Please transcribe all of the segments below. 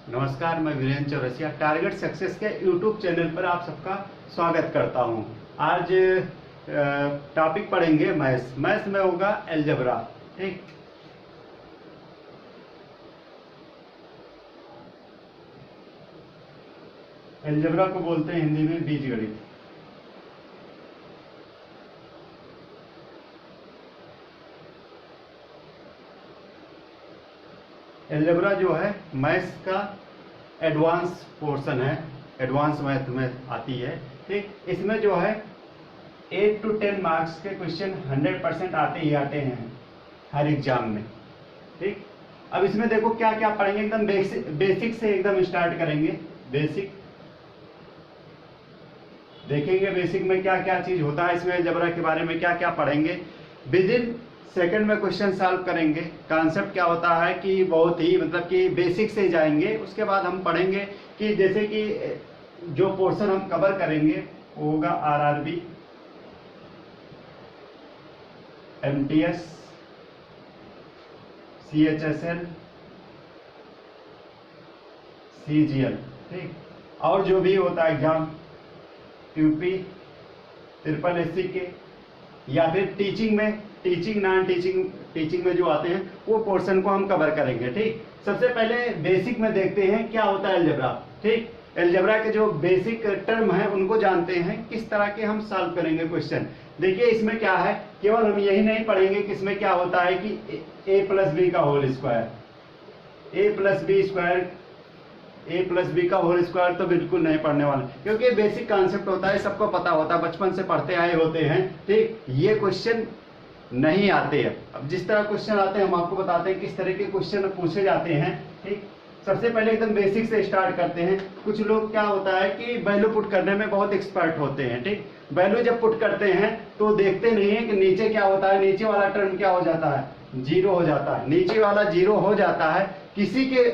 नमस्कार, मैं Virendra Chaurasia target success के यूट्यूब चैनल पर आप सबका स्वागत करता हूं। आज टॉपिक पढ़ेंगे मैथ्स। मैथ्स में होगा अलजेब्रा। ठीक, अलजेब्रा को बोलते हैं हिंदी में बीजगणित। अलजेब्रा जो है मैथ्स का एडवांस पोर्शन है, एडवांस मैथ में आती है। ठीक, इसमें जो है 8 to 10 मार्क्स के क्वेश्चन 100% आते ही आते हैं हर एग्जाम में। ठीक, अब इसमें देखो क्या क्या पढ़ेंगे, एकदम बेसिक से एकदम स्टार्ट करेंगे। बेसिक देखेंगे, बेसिक में क्या क्या चीज होता है, इसमें अलजेब्रा के बारे में क्या क्या पढ़ेंगे। विद इन सेकंड में क्वेश्चन सॉल्व करेंगे। कॉन्सेप्ट क्या होता है कि बहुत ही मतलब कि बेसिक से जाएंगे, उसके बाद हम पढ़ेंगे कि जैसे कि जो पोर्शन हम कवर करेंगे वो होगा आरआरबी, एमटीएस, सीएचएसएल, सीजीएल। ठीक, और जो भी होता है एग्जाम यूपी, ट्रिपल एससी के, या फिर टीचिंग में, टीचिंग नॉन टीचिंग में जो आते हैं वो पोर्शन को हम कवर करेंगे। ठीक, सबसे पहले बेसिक में देखते हैं क्या होता है अलजेब्रा। ठीक, अलजेब्रा के जो बेसिक टर्म है उनको जानते हैं, किस तरह के हम सॉल्व करेंगे क्वेश्चन। देखिए इसमें क्या है, केवल हम यही नहीं पढ़ेंगे कि इसमें क्या होता है कि a प्लस बी का whole square, a plus B square, a plus B का होल स्क्वायर तो बिल्कुल नहीं पढ़ने वाले, क्योंकि बेसिक कॉन्सेप्ट होता है, सबको पता होता है, बचपन से पढ़ते आए होते हैं। ठीक, ये क्वेश्चन नहीं आते हैं। अब जिस तरह क्वेश्चन आते हैं हम आपको बताते हैं किस तरह के क्वेश्चन पूछे जाते हैं। ठीक, सबसे पहले एकदम बेसिक से स्टार्ट करते हैं। कुछ लोग क्या होता है कि वैल्यू पुट करने में बहुत एक्सपर्ट होते हैं। ठीक, वैल्यू जब पुट करते हैं तो देखते नहीं है कि नीचे क्या होता है, नीचे वाला टर्म क्या हो जाता है, जीरो हो जाता है। नीचे वाला जीरो हो जाता है किसी के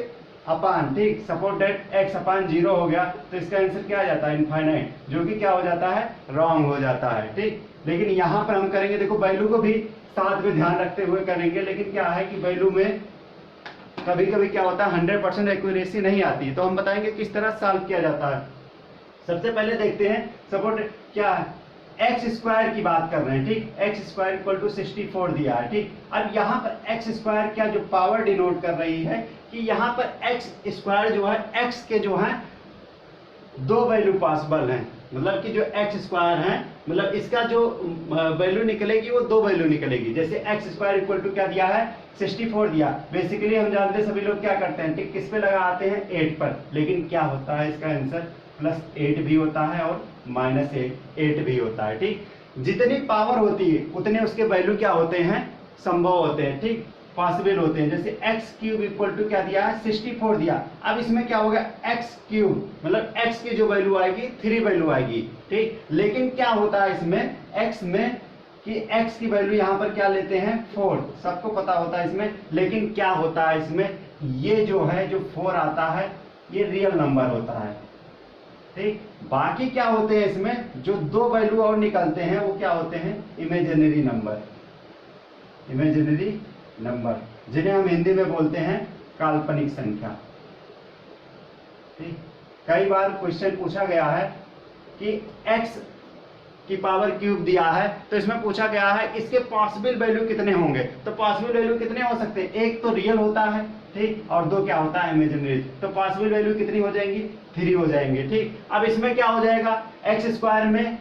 अपान। ठीक, suppose that x upon zero हो गया तो इसका आंसर क्या आ जाता है, इनफाइनाइट, जो कि क्या हो जाता है, रॉन्ग हो जाता है। ठीक, लेकिन यहाँ पर हम करेंगे, देखो वैल्यू को भी साथ में ध्यान रखते हुए करेंगे, लेकिन क्या है कि वैल्यू में कभी कभी क्या होता है 100% एक्यूरेसी नहीं आती, तो हम बताएंगे किस तरह सॉल्व किया जाता है। सबसे पहले देखते हैं, सपोज क्या है, एक्स स्क्वायर की बात कर रहे हैं। ठीक, एक्स स्क्वायर इक्वल टू 64 दिया है। ठीक, अब यहाँ पर एक्स स्क्वायर क्या जो पावर डिनोट कर रही है कि यहाँ पर एक्स स्क्वायर जो है, एक्स के जो है दो वैल्यू पॉसिबल हैं, मतलब कि जो एक्स स्क्वायर है, मतलब इसका जो वैल्यू निकलेगी वो दो वैल्यू निकलेगी। जैसे एक्स स्क्वायर इक्वल टू क्या दिया है, 64 दिया। बेसिकली हम जानते हैं, सभी लोग क्या करते हैं, ठीक, किस पे लगाते हैं, 8 पर, लेकिन क्या होता है इसका आंसर +8 भी होता है और -8 भी होता है। ठीक, जितनी पावर होती है उतने उसके वैल्यू क्या होते हैं, संभव होते हैं। ठीक, पॉसिबल होते हैं। जैसे एक्स क्यूब इक्वल टू क्या दिया है, 64 दिया। अब इसमें क्या होगा, एक्स क्यूब मतलब एक्स की जो वैल्यू आएगी 3 वैल्यू आएगी। ठीक, लेकिन क्या होता है इसमें एक्स में कि एक्स की वैल्यू यहाँ पर क्या लेते हैं, 4, सबको पता होता है इसमें। लेकिन क्या होता है इसमें, ये जो है जो 4 आता है ये रियल नंबर होता है। ठीक, बाकी क्या होते हैं इसमें जो दो वैल्यू और निकलते हैं वो क्या होते हैं, इमेजिनरी नंबर, इमेजिनरी नंबर, जिन्हें हम हिंदी में बोलते हैं काल्पनिक संख्या। ठीक, कई बार क्वेश्चन पूछा गया है कि x की पावर क्यूब दिया है, तो इसमें पूछा गया है इसके पॉसिबल वैल्यू कितने होंगे। तो पॉसिबल वैल्यू कितने हो सकते हैं, एक तो रियल होता है, ठीक, और दो क्या होता है, इमेजिनरी। तो पॉसिबल वैल्यू कितनी हो जाएंगी, 3 हो जाएंगे। ठीक, अब इसमें क्या हो जाएगा, एक्स स्क्वायर में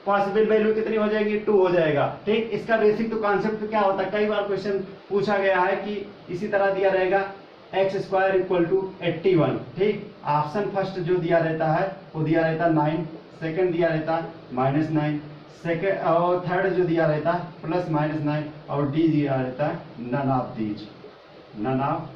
पॉसिबल वैल्यू कितनी हो जाएगी, 2 हो जाएगा। ठीक, इसका बेसिक तो कॉन्सेप्ट तो क्या होता है, कई बार क्वेश्चन पूछा गया है कि इसी तरह दिया रहेगा एक्स स्क्वायर इक्वल टू 81। ठीक, ऑप्शन फर्स्ट जो दिया रहता है वो दिया रहता है 9, सेकंड दिया रहता है -9, सेकंड और थर्ड जो दिया रहता है +-9, और डी दिया रहता है none of these, none of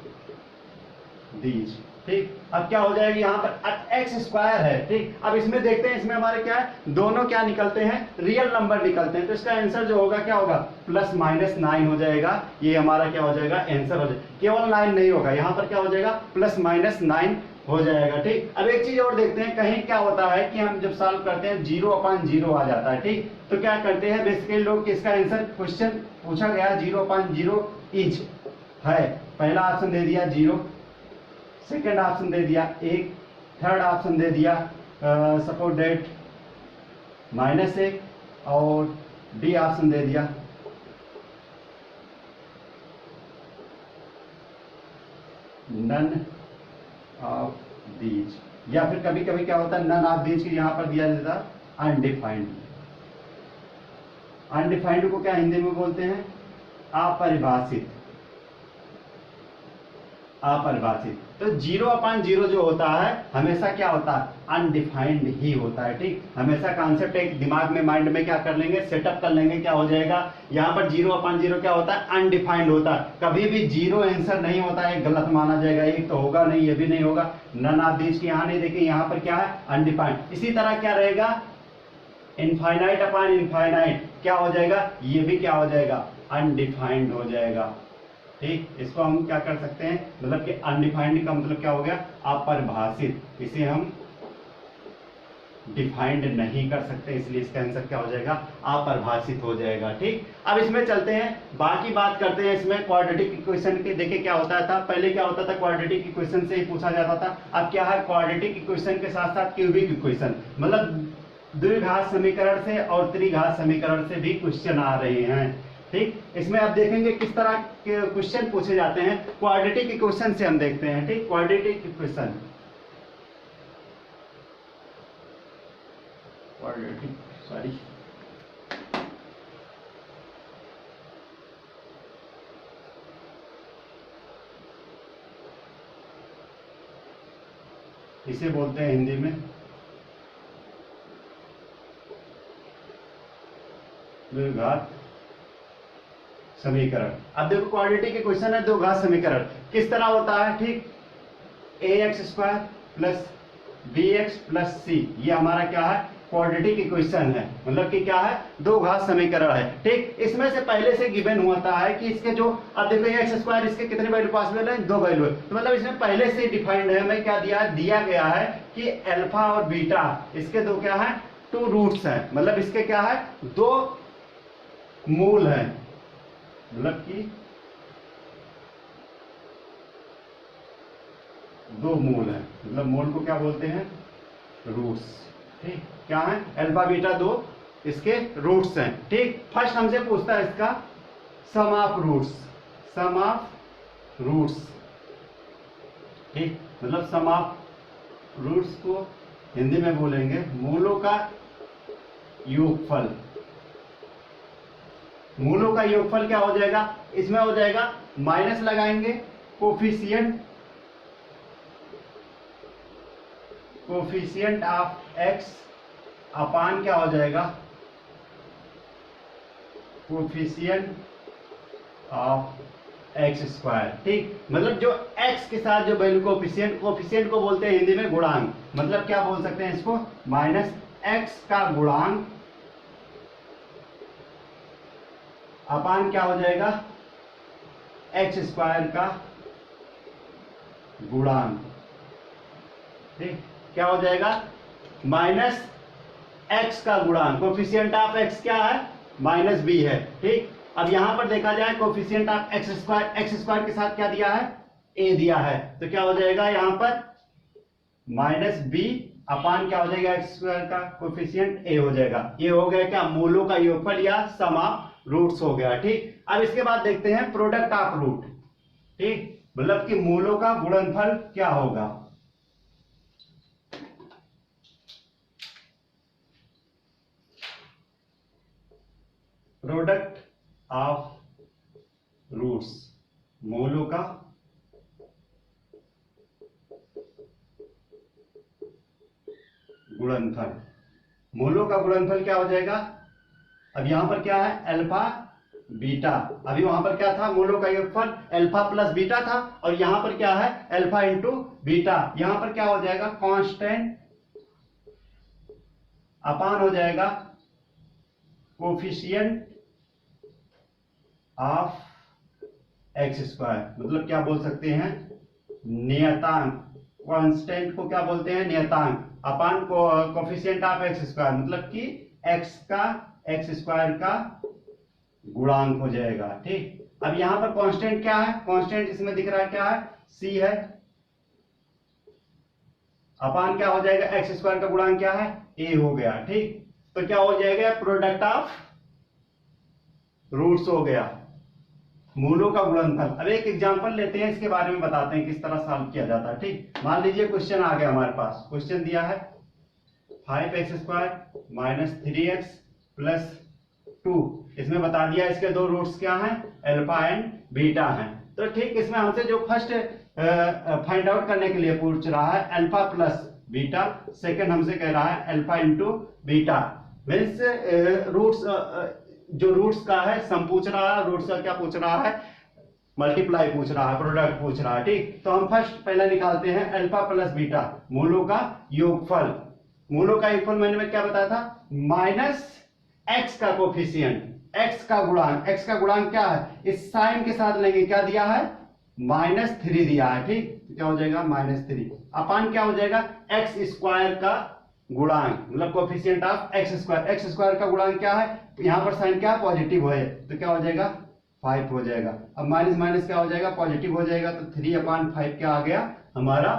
these. ठीक, अब क्या हो जाएगी, यहाँ पर एक्स स्क्वायर है। ठीक, अब इसमें देखते हैं, इसमें हमारे क्या है, दोनों क्या निकलते हैं, रियल नंबर निकलते हैं। तो इसका आंसर जो होगा क्या होगा, +-9 हो जाएगा। ये हमारा क्या हो जाएगा, आंसर हो जाएगा। केवल 9 नहीं होगा, यहाँ पर क्या हो जाएगा, +-9 हो जाएगा। ठीक, अब एक चीज और देखते हैं, कहीं क्या होता है कि हम जब सॉल्व करते हैं 0/0 आ जाता है। ठीक, तो क्या करते हैं बेसिकली लोग, इसका आंसर क्वेश्चन पूछा गया 0/0 इज है, पहला ऑप्शन दे दिया 0, सेकेंड ऑप्शन दे दिया एक, थर्ड ऑप्शन दे दिया सपोज डेट -1, और डी ऑप्शन दे दिया नन ऑफ दीज, या फिर कभी कभी क्या होता है नन ऑफ दीज की यहां पर दिया जाता है अनडिफाइंड। अनडिफाइंड को क्या हिंदी में बोलते हैं? अपरिभाषित। अपरिभाषित। तो 0/0 जो होता है हमेशा क्या होता है? अनडिफाइंड ही होता है। ठीक, हमेशा कॉन्सेप्ट एक दिमाग में माइंड में क्या कर लेंगे, सेटअप कर लेंगे। क्या हो जाएगा यहाँ पर 0/0 क्या होता है? अनडिफाइंड होता है। कभी भी 0 आंसर नहीं होता है, गलत माना जाएगा। एक तो होगा नहीं, ये भी नहीं होगा। नन ऑफ दीज की यहाँ नहीं, देखिए यहाँ पर क्या है? अनडिफाइंड। इसी तरह क्या रहेगा? इनफाइनाइट अपॉन इनफाइनाइट क्या हो जाएगा? ये भी क्या हो जाएगा? अनडिफाइंड हो जाएगा। ठीक, इसको हम क्या कर सकते हैं, मतलब कि अनडिफाइंड का मतलब क्या हो गया? अपरिभाषित। इसे हम डिफाइंड नहीं कर सकते, इसलिए इसका आंसर क्या हो जाएगा? अपरिभाषित हो जाएगा। ठीक, अब इसमें चलते हैं, बाकी बात करते हैं इसमें क्वाड्रेटिक इक्वेशन की। देखिए क्या होता था, पहले क्या होता था? क्वाड्रेटिक इक्वेशन से ही पूछा जाता था। अब क्या है? क्वाड्रेटिक इक्वेशन के साथ साथ क्यूबिक इक्वेशन, मतलब द्विघात समीकरण से और त्रिघात समीकरण से भी क्वेश्चन आ रहे हैं। ठीक, इसमें आप देखेंगे किस तरह के क्वेश्चन पूछे जाते हैं। क्वाड्रेटिक इक्वेशन से हम देखते हैं। ठीक, क्वाड्रेटिक इक्वेशन, क्वाड्रेटिक सॉरी इसे बोलते हैं हिंदी में द्विघात समीकरण। अब देखो क्वाड्रेटिक इक्वेशन है, द्विघात समीकरण किस तरह होता है? ठीक, ax² plus bx plus c, ये हमारा क्या है? क्वाड्रेटिक इक्वेशन है, मतलब कि क्या है? दो घात समीकरण है। ठीक, इसमें से पहले से गिवन हुआ है कि इसके जो, अब देखो x², इसके कितने वैल्यू पॉसिबल है? 2 वैल्यू है। तो मतलब इसमें पहले से डिफाइंड है, हमें क्या दिया गया है कि अल्फा और बीटा, इसके दो क्या है? 2 रूट्स हैं, मतलब इसके क्या है? 2 मूल हैं, मतलब कि 2 मूल है, मतलब मूल को क्या बोलते हैं? रूट्स। ठीक, क्या है? अल्फा बीटा 2 इसके रूट्स हैं। ठीक, फर्स्ट हमसे पूछता है इसका sum of roots. Sum of roots, ठीक, मतलब सम ऑफ रूट्स को हिंदी में बोलेंगे मूलों का योगफल। मूलों का योगफल क्या हो जाएगा? इसमें हो जाएगा माइनस लगाएंगे, कोफिशिएंट ऑफ एक्स अपान क्या हो जाएगा? Coefficient of x²। ठीक, मतलब जो x के साथ जो वैल्यू कोफिशिएंट को बोलते हैं हिंदी में गुणांक, मतलब क्या बोल सकते हैं इसको? -x का गुणांक अपान क्या हो जाएगा? x² का गुणांक। ठीक, क्या हो जाएगा? -x का गुणांक, कोफिशिएंट ऑफ x क्या है? -b है। ठीक, अब यहां पर देखा जाए कोफिशिएंट ऑफ x² के साथ क्या दिया है? a दिया है, तो क्या हो जाएगा यहां पर? -b अपान क्या हो जाएगा? x² का कोफिशिएंट a हो जाएगा। ये हो गया क्या? मूलों का योगफल या सम ऑफ रूट्स हो गया। ठीक, अब इसके बाद देखते हैं प्रोडक्ट ऑफ रूट। ठीक, मतलब कि मूलों का गुणनफल क्या होगा? प्रोडक्ट ऑफ रूट्स, मूलों का गुणनफल। मूलों का गुणनफल क्या हो जाएगा? अब यहां पर क्या है? Alpha beta. अभी वहां पर क्या था? मूलों का योगफल अल्फा प्लस बीटा था, और यहां पर क्या है? Alpha into beta. यहां पर क्या हो जाएगा? कांस्टेंट अपान हो जाएगा कोफिशिएंट ऑफ x², मतलब क्या बोल सकते हैं? नियतांक। कांस्टेंट को क्या बोलते हैं? नियतांक। अपान कोफिशिएंट ऑफ x², मतलब कि x² का गुणांक हो जाएगा। ठीक, अब यहां पर कांस्टेंट क्या है? कांस्टेंट इसमें दिख रहा है क्या है? c है। अपान क्या हो जाएगा, एक्स स्क्वायर का गुणांक क्या है, ए हो गया। ठीक, तो क्या हो जाएगा, प्रोडक्ट ऑफ रूट्स हो गया, मूलों का गुणनफल। अब एक एग्जांपल लेते हैं, इसके बारे में बताते हैं किस तरह सॉल्व किया जाता है। ठीक, मान लीजिए क्वेश्चन आ गया हमारे पास, क्वेश्चन दिया है 5x² माइनस 3x प्लस 2। इसमें बता दिया इसके दो रूट्स क्या हैं, अल्फा एंड बीटा हैं। तो ठीक, इसमें हमसे जो फर्स्ट फाइंड आउट करने के लिए पूछ रहा है अल्फा प्लस बीटा, सेकंड हमसे कह रहा है alpha into beta. Means roots, जो रूट्स का है सम पूछ रहा है, रूट्स का क्या पूछ रहा है, मल्टीप्लाई पूछ रहा है, प्रोडक्ट पूछ रहा है। ठीक, तो हम फर्स्ट पहले निकालते हैं अल्फा प्लस बीटा, मूलों का योगफल। मूलों का योगफल मैंने क्या बताया था, माइनस एक्स का कोफिशिएंट, एक्स का गुणांक। एक्स का गुणांक क्या है, इस साइन के साथ लेंगे, क्या दिया है, -3 दिया है। ठीक, तो क्या हो जाएगा -3 अपान क्या हो जाएगा, एक्स स्क्वायर का गुणांक, मतलब coefficient of x square. X square का गुणांक क्या है, यहां पर साइन क्या पॉजिटिव है, तो क्या हो जाएगा 5 हो जाएगा। अब माइनस माइनस क्या हो जाएगा, पॉजिटिव हो जाएगा, तो 3/5 क्या आ गया हमारा,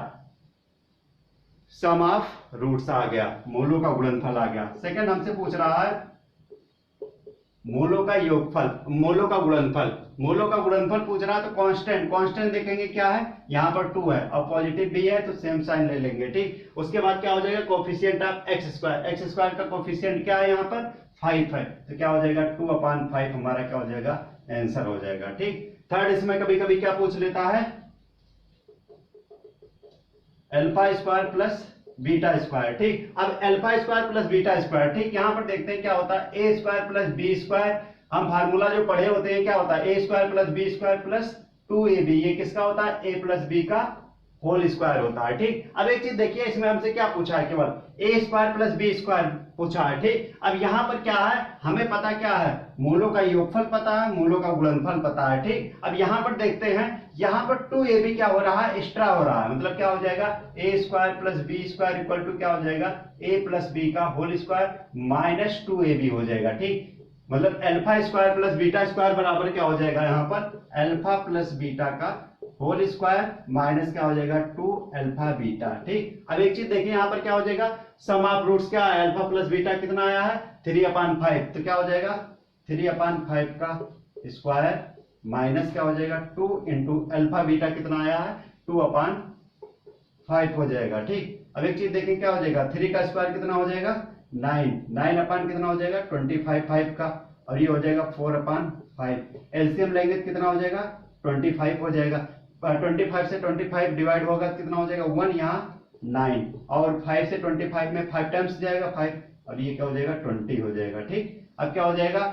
सम ऑफ रूट्स आ गया, मूलों का गुणनफल आ गया। सेकंड हमसे पूछ रहा है मूलों का योगफल, मूलों का गुणनफल। मूलों का गुणनफल पूछ रहा है, तो कांस्टेंट, कांस्टेंट देखेंगे क्या है, यहाँ पर 2 है और पॉजिटिव भी है, तो सेम साइन ले लेंगे। ठीक, उसके बाद क्या हो जाएगा, coefficient of x square. X square का कोफिशिएंट क्या है, यहाँ पर 5 है, तो क्या हो जाएगा 2/5 हमारा क्या हो जाएगा, आंसर हो जाएगा। ठीक, थर्ड इसमें कभी कभी क्या पूछ लेता है, alpha square plus beta square. ठीक, अब alpha square plus beta square, ठीक, यहां पर देखते हैं क्या होता है, A square plus B square. हम फार्मूला जो पढ़े होते हैं क्या होता है, A square plus B square plus 2ab, ये किसका होता है, ए प्लस बी का होल स्क्वायर होता है। ठीक, अब एक चीज देखिए, इसमें हमसे क्या पूछा है, केवल ए स्क्वायर प्लस बी स्क्वायर पूछा है। ठीक, अब यहां पर क्या है, हमें पता क्या है, मूलों का योगफल पता है, मूलों का गुणनफल पता है। ठीक, अब यहां पर देखते हैं, यहां पर 2ab क्या हो रहा है, एक्स्ट्रा हो रहा है, मतलब क्या हो जाएगा, A square plus B square equal to क्या हो जाएगा, ए प्लस बी का होल स्क्वायर माइनस 2ab हो जाएगा। ठीक, मतलब alpha square plus beta square बराबर क्या हो जाएगा, यहाँ पर अल्फा प्लस बीटा का होल स्क्वायर माइनस क्या हो जाएगा 2 अल्फा बीटा। ठीक, अब एक चीज देखिए, यहाँ पर क्या हो जाएगा, सम ऑफ रूट्स क्या है, अल्फा प्लस बीटा कितना आया है 3/5, तो क्या हो जाएगा 3/5 का स्क्वायर माइनस क्या हो जाएगा 2 इंटू अल्फा बीटा कितना आया है 2/5 हो जाएगा। ठीक, अब एक चीज देखिए क्या हो जाएगा, 3 का स्क्वायर कितना हो जाएगा 9 अपान कितना हो जाएगा 25 का, और ये हो जाएगा 4/5। एलसीएम लेंगे तो कितना हो जाएगा 25 हो जाएगा। 25 से 25 डिवाइड होगा तो कितना हो जाएगा 1, यहाँ 9, और 5 से 25 में 5 टाइम्स जाएगा 5, और ये क्या हो जाएगा 20 हो जाएगा। ठीक, अब क्या हो जाएगा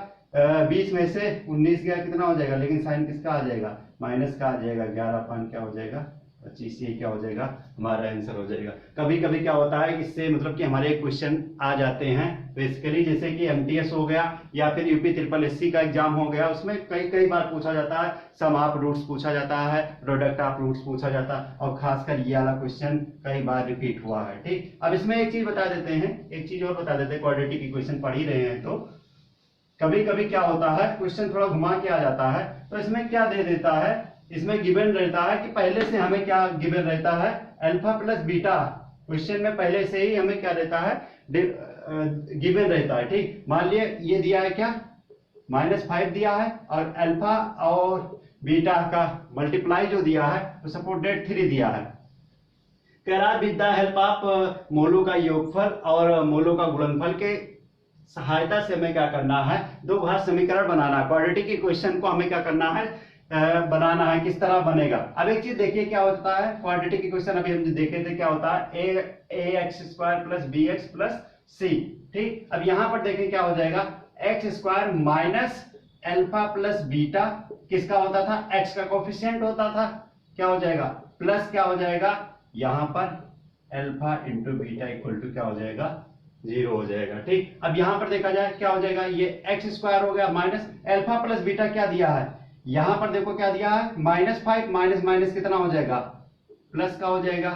20 में से 19 गया कितना हो जाएगा, लेकिन साइन किसका आ जाएगा, माइनस का आ जाएगा, 11 क्या हो जाएगा 25, ये क्या हो जाएगा हमारा आंसर हो जाएगा। कभी कभी क्या होता है, इससे मतलब कि हमारे क्वेश्चन आ जाते हैं बेसिकली, जैसे कि एमटीएस हो गया या फिर यूपी SSSC का एग्जाम हो गया, उसमें कई बार पूछा जाता है, सम ऑफ रूट्स पूछा जाता है, प्रोडक्ट ऑफ रूट्स पूछा जाता है, और खासकर ये वाला क्वेश्चन कई बार रिपीट हुआ है। ठीक, अब इसमें एक चीज बता देते हैं, एक चीज और बता देते हैं, क्वाड्रेटिक इक्वेशन पढ़ ही रहे हैं, तो कभी कभी क्या होता है, क्वेश्चन थोड़ा घुमा के आ जाता है, तो इसमें क्या दे देता है, इसमें गिवन रहता है कि पहले से हमें क्या गिवन रहता है, अल्फा प्लस बीटा। क्वेश्चन में पहले से ही हमें क्या रहता है, गिवन रहता है। ठीक, मान लिए ये दिया है क्या -5 दिया है, और अल्फा और बीटा का मल्टीप्लाई जो दिया है तो सपोज डेट 3 दिया है। कह रहा है विद द हेल्प ऑफ मूलों का योगफल और मूलों का गुणनफल के सहायता से हमें क्या करना है, दो घात समीकरण बनाना है। क्वाड्रेटिक इक्वेशन को हमें क्या करना है, बनाना है, किस तरह बनेगा। अब एक चीज देखिए क्या होता है, क्वाड्रेटिक इक्वेशन अभी हम देखे थे क्या होता है, ax square plus bx plus c। ठीक, अब यहां पर देखें क्या हो जाएगा, x square minus alpha plus beta किसका होता था, x का कोफिशिएंट होता था, क्या हो जाएगा प्लस क्या हो जाएगा, यहां पर alpha into beta equal to क्या हो जाएगा 0 हो जाएगा। ठीक, अब यहां पर देखा जाए क्या हो जाएगा, ये एक्स स्क्वायर हो गया माइनस अल्फा प्लस बीटा क्या दिया है, यहां पर देखो क्या दिया है -5, माइनस माइनस कितना हो जाएगा प्लस का हो जाएगा।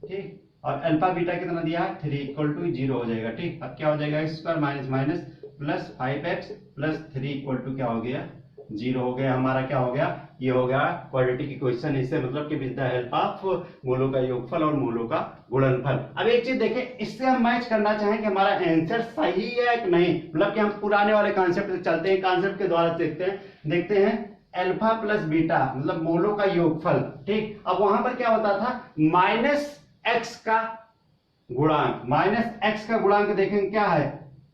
ठीक, और अल्फा बीटा कितना दिया है 3 इक्वल टू 0 हो जाएगा। ठीक, अब क्या हो जाएगा x square minus minus plus 5x plus 3 equal to क्या हो गया जीरो हो गया, हमारा क्या हो गया, ये हो गया क्वाड्रेटिक इक्वेशन। इससे मतलब कि विद द हेल्प ऑफ मूलों का योगफल और मूलों का गुणनफल। अब एक चीज देखें, इससे हम मैच करना चाहें कि हमारा आंसर सही है कि नहीं, मतलब कि हम पुराने वाले कॉन्सेप्ट से चलते हैं, कॉन्सेप्ट के द्वारा देखते हैं अल्फा प्लस बीटा मतलब मूलों का योगफल, ठीक। अब वहां पर क्या होता था, माइनस एक्स का गुणांक, माइनस एक्स का गुणांक देखेंगे क्या है,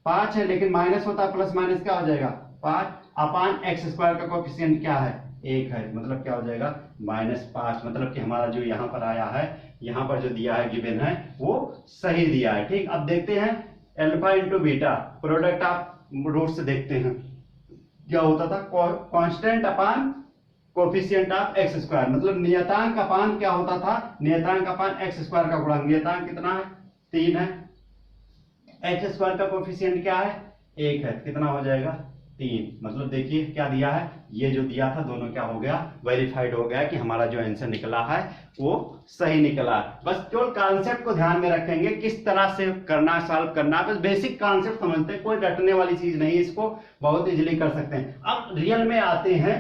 5 है, लेकिन माइनस होता है प्लस माइनस क्या हो जाएगा, 5 अपान एक्स स्क्वायर का कोएफिशिएंट क्या है, 1 है, मतलब क्या हो जाएगा -5। मतलब कि हमारा जो यहाँ पर आया है, यहाँ पर जो दिया है गिवन है वो सही दिया है, ठीक। अब देखते हैं alpha into beta, product of roots देखते हैं क्या होता था, constant upon coefficient of x square, मतलब नियतांक अपान क्या होता था, नियतांक अपान एक्स स्क्वायर का गुणांक। नियतांक कितना है, 3 है, एक्स स्क्वायर का कोफिशिएंट क्या है, 1 है, कितना हो जाएगा 3। मतलब देखिए क्या दिया है, ये जो दिया था दोनों क्या हो गया, वेरीफाइड हो गया कि हमारा जो आंसर निकला है वो सही निकला। बस केवल कॉन्सेप्ट को ध्यान में रखेंगे, किस तरह से करना, सॉल्व करना, बस बेसिक कॉन्सेप्ट समझते हैं, कोई रटने वाली चीज नहीं, इसको बहुत इजीली कर सकते हैं। अब रियल में आते हैं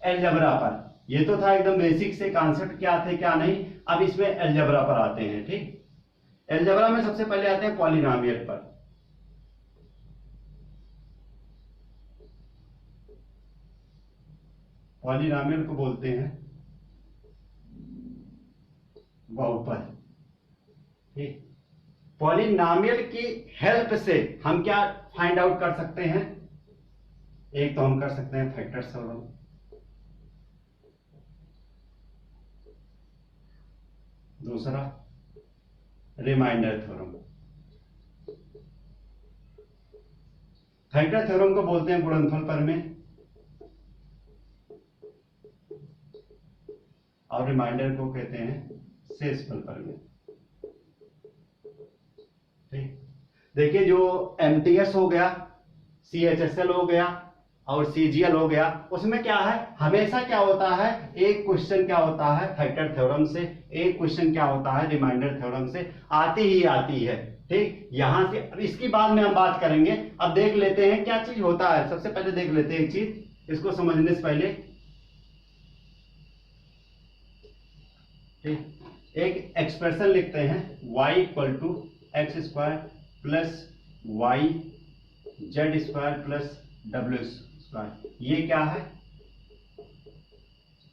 अलजेब्रा पर। ये तो था एकदम बेसिक से कॉन्सेप्ट क्या थे क्या नहीं, अब इसमें अलजेब्रा पर आते हैं, ठीक। अलजेब्रा में सबसे पहले आते हैं पॉलिनोमियल पर। पॉलिनोमियल को बोलते हैं बहुपद, ठीक। पॉलिनोमियल की हेल्प से हम क्या फाइंड आउट कर सकते हैं, एक तो हम कर सकते हैं फैक्टर थ्योरम, दूसरा रिमाइंडर थ्योरम। फैक्टर थ्योरम को बोलते हैं गुणनफल प्रमेय और रिमाइंडर को कहते हैं शेषफल प्रमेय, ठीक। देखिए जो एमटीएस हो गया, सीएचएसएल हो गया और सीजीएल हो गया, उसमें क्या है, हमेशा क्या होता है, एक क्वेश्चन क्या होता है फैक्टर थ्योरम से, एक क्वेश्चन क्या होता है रिमाइंडर थ्योरम से, आती ही आती है, ठीक। यहां से अब इसकी बाद में हम बात करेंगे। अब देख लेते हैं क्या चीज होता है, सबसे पहले देख लेते हैं एक चीज, इसको समझने से पहले, ठीक। एक एक्सप्रेशन लिखते हैं y equal to x square plus y z square plus डब्ल्यू स्क्वायर, ये क्या है,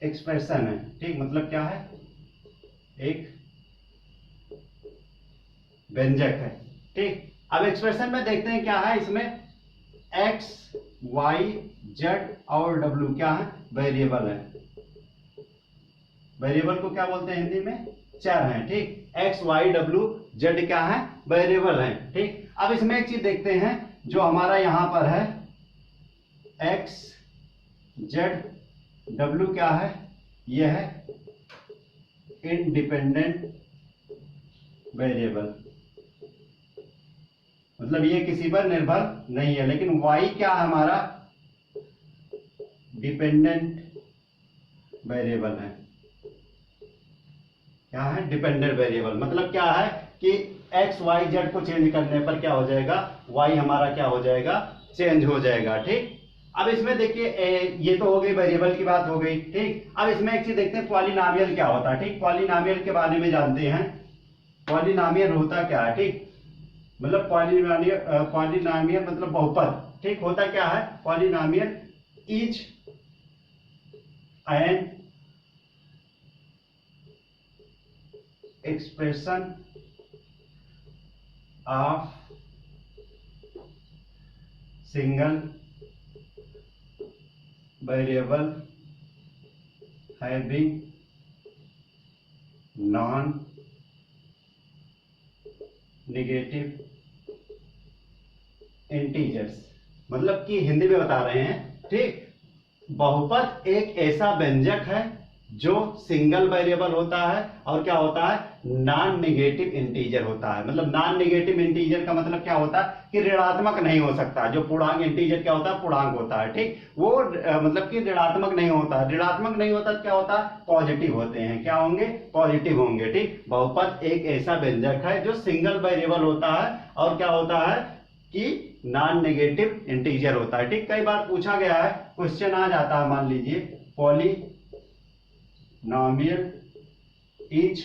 एक्सप्रेशन है, ठीक। मतलब क्या है, एक व्यंजक है, ठीक। अब एक्सप्रेशन में देखते हैं क्या है, इसमें x y z और w क्या है, वेरिएबल है। वेरिएबल को क्या बोलते हैं हिंदी में, चर हैं, ठीक। x y w z क्या है, वेरिएबल है, ठीक। अब इसमें एक चीज देखते हैं, जो हमारा यहां पर है x z w क्या है, यह है इंडिपेंडेंट वेरिएबल, मतलब ये किसी पर निर्भर नहीं है। लेकिन y क्या है हमारा, डिपेंडेंट वेरिएबल है, क्या है, डिपेंडेंट वेरिएबल। मतलब क्या है कि x y z को चेंज करने पर क्या हो जाएगा, y हमारा क्या हो जाएगा, चेंज हो जाएगा, ठीक। अब इसमें देखिए ये तो हो गई वेरिएबल की बात हो गई, ठीक। अब इसमें एक चीज देखते हैं पॉलिनोमियल क्या होता है, ठीक। पॉलिनोमियल के बारे में जानते हैं, पॉलिनोमियल होता क्या है, ठीक। मतलब पॉलिनोमियल मतलब बहुपद, ठीक। होता क्या है, polynomial is an expression of single variable having non negative integers. मतलब कि हिंदी में बता रहे हैं, ठीक। बहुपद एक ऐसा व्यंजक है जो सिंगल वेरिएबल होता है और क्या होता है, नॉन नेगेटिव इंटीजर होता है। मतलब नॉन नेगेटिव इंटीजर का मतलब क्या होता है कि ऋणात्मक नहीं हो सकता। जो पूर्णांक इंटीजर क्या होता है, पूर्णांक होता है, ठीक। वो मतलब कि ऋणात्मक नहीं होता, ऋणात्मक नहीं होता तो क्या होता है, पॉजिटिव होते हैं, क्या होंगे, पॉजिटिव होंगे, ठीक। बहुपद एक ऐसा व्यंजक है जो सिंगल वेरिएबल होता है और क्या होता है कि नॉन नेगेटिव इंटीजर होता है। ठीक, कई बार पूछा गया है, क्वेश्चन आ जाता है, मान लीजिए पॉलिनोमियल इज,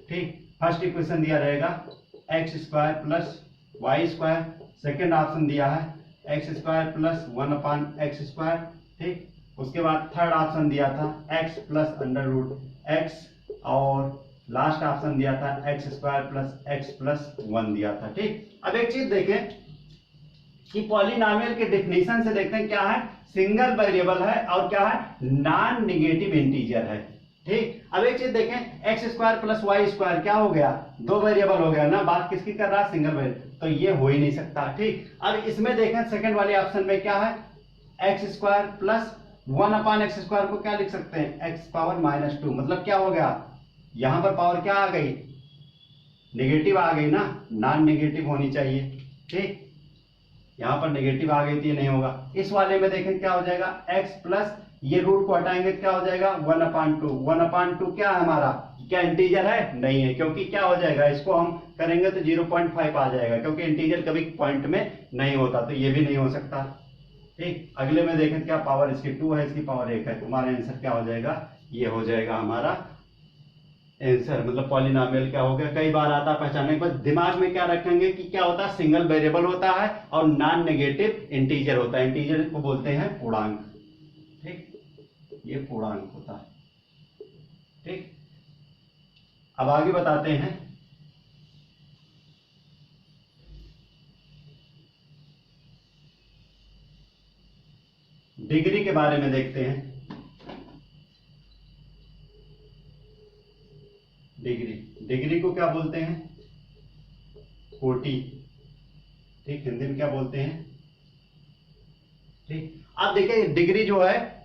ठीक, फर्स्ट इक्वेशन दिया रहेगा x square plus y square, second option दिया है x square plus 1/x square, ठीक, उसके बाद थर्ड ऑप्शन दिया था x plus under root x, और लास्ट ऑप्शन दिया था x square plus x plus 1 दिया था। ठीक, अब एक चीज देखें कि पॉलिनोमियल के डेफिनेशन से देखते हैं क्या है, सिंगल वेरिएबल है और क्या है, नॉन नेगेटिव इंटीजर है। ठीक, अब एक चीज देखें, x square plus y square क्या हो गया, दो वेरिएबल हो गया ना, बात किसकी कर रहा है, सिंगल वेरिएबल, तो ये हो ही नहीं सकता। ठीक, अब इसमें देखें सेकंड वाले ऑप्शन में क्या है, x square plus 1/x square को क्या लिख सकते हैं, एक्स पावर -2, मतलब क्या हो गया, यहां पर पावर क्या आ गई, नेगेटिव आ गई ना, नॉन नेगेटिव होनी चाहिए। ठीक, यहां पर नेगेटिव आ गई थी, नहीं होगा। इस वाले में देखें क्या हो जाएगा, x प्लस, ये रूट को हटाएंगे क्या हो जाएगा 1/2, 1/2 क्या है हमारा, क्या इंटीजर है, नहीं है, क्योंकि क्या हो जाएगा, इसको हम करेंगे तो 0.5 आ जाएगा, क्योंकि इंटीजर कभी पॉइंट में नहीं होता, तो ये भी नहीं हो सकता। ठीक, अगले में देखें क्या पावर इसकी 2 है, इसकी पावर 1 है, तुम्हारा आंसर क्या हो जाएगा, ये हो जाएगा हमारा आंसर, मतलब पॉलिनोमियल क्या हो गया। कई बार आता है पहचानने के बाद, दिमाग में क्या रखेंगे कि क्या होता है, सिंगल वेरिएबल होता है और नॉन नेगेटिव इंटीजर होता है, इंटीजर को बोलते हैं पूर्णांक। ठीक, ये पूर्णांक होता है। ठीक, अब आगे बताते हैं, डिग्री के बारे में देखते हैं। डिग्री को क्या बोलते हैं, कोटि। ठीक, हिंदी में क्या बोलते हैं। ठीक, अब देखिए डिग्री जो है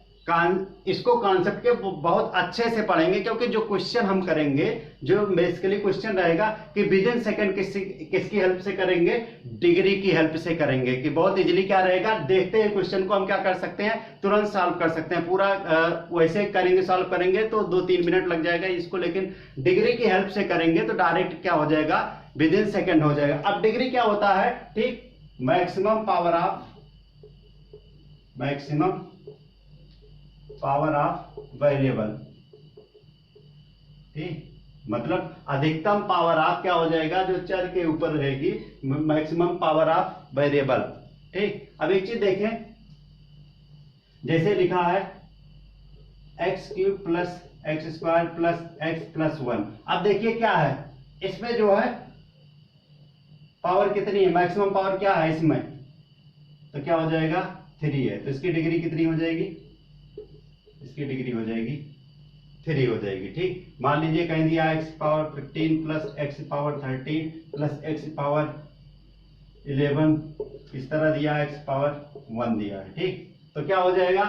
इसको कॉन्सेप्ट के बहुत अच्छे से पढ़ेंगे, क्योंकि जो क्वेश्चन हम करेंगे, जो बेसिकली क्वेश्चन रहेगा कि विद इन सेकंड किसकी हेल्प से करेंगे, डिग्री की हेल्प से करेंगे, कि बहुत इजीली क्या रहेगा, देखते हैं क्वेश्चन को हम क्या कर सकते हैं, तुरंत सॉल्व कर सकते हैं पूरा। वैसे करेंगे, सॉल्व करेंगे तो 2-3 मिनट लग जाएगा इसको, लेकिन डिग्री की हेल्प से करेंगे तो डायरेक्ट क्या हो जाएगा, विद इन सेकंड हो जाएगा। अब डिग्री क्या होता है, ठीक, मैक्सिमम पावर ऑफ वेरिएबल। ठीक, मतलब अधिकतम पावर ऑफ क्या हो जाएगा, जो चर के ऊपर रहेगी, मैक्सिमम पावर ऑफ वेरिएबल। ठीक, अब एक चीज देखें, जैसे लिखा है x³ plus x square plus x plus 1। अब देखिए क्या है, इसमें जो है पावर कितनी है, मैक्सिमम पावर क्या है इसमें, तो क्या हो जाएगा 3 है, तो इसकी डिग्री कितनी हो जाएगी, इसकी डिग्री हो जाएगी 3 हो जाएगी। ठीक, मान लीजिए कहीं दिया x power 15 plus x power 13 plus x power 11, इस तरह दिया x पावर 1 दिया है। ठीक, तो क्या हो जाएगा,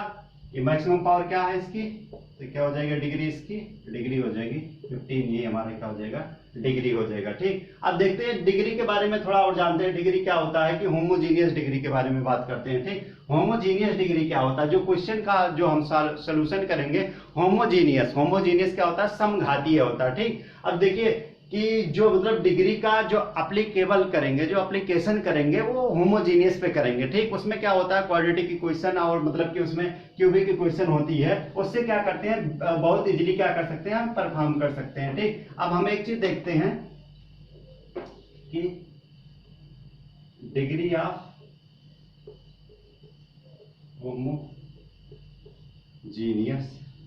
ये मैक्सिमम पावर क्या है इसकी, तो क्या हो जाएगा, डिग्री, इसकी डिग्री हो जाएगी 15, ये हमारा क्या हो जाएगा, डिग्री हो जाएगा। ठीक, अब देखते हैं डिग्री के बारे में थोड़ा और जानते हैं। डिग्री क्या होता है, कि होमोजीनियस डिग्री के बारे में बात करते हैं। ठीक, होमोजीनियस डिग्री क्या होता है, जो क्वेश्चन का जो हम सोल्यूशन करेंगे, होमोजीनियस क्या होता है, समघातीय होता है। ठीक, अब देखिए कि जो मतलब डिग्री का जो एप्लीकेबल करेंगे, जो एप्लीकेशन करेंगे, वो होमोजीनियस पे करेंगे। ठीक, उसमें क्या होता है, क्वाड्रेटिक इक्वेशन और मतलब कि उसमें क्यूबिक इक्वेशन होती है, उससे क्या करते हैं, बहुत इजीली क्या कर सकते हैं, हम परफॉर्म कर सकते हैं। ठीक, अब हम एक चीज देखते हैं कि डिग्री ऑफ होमोजीनियस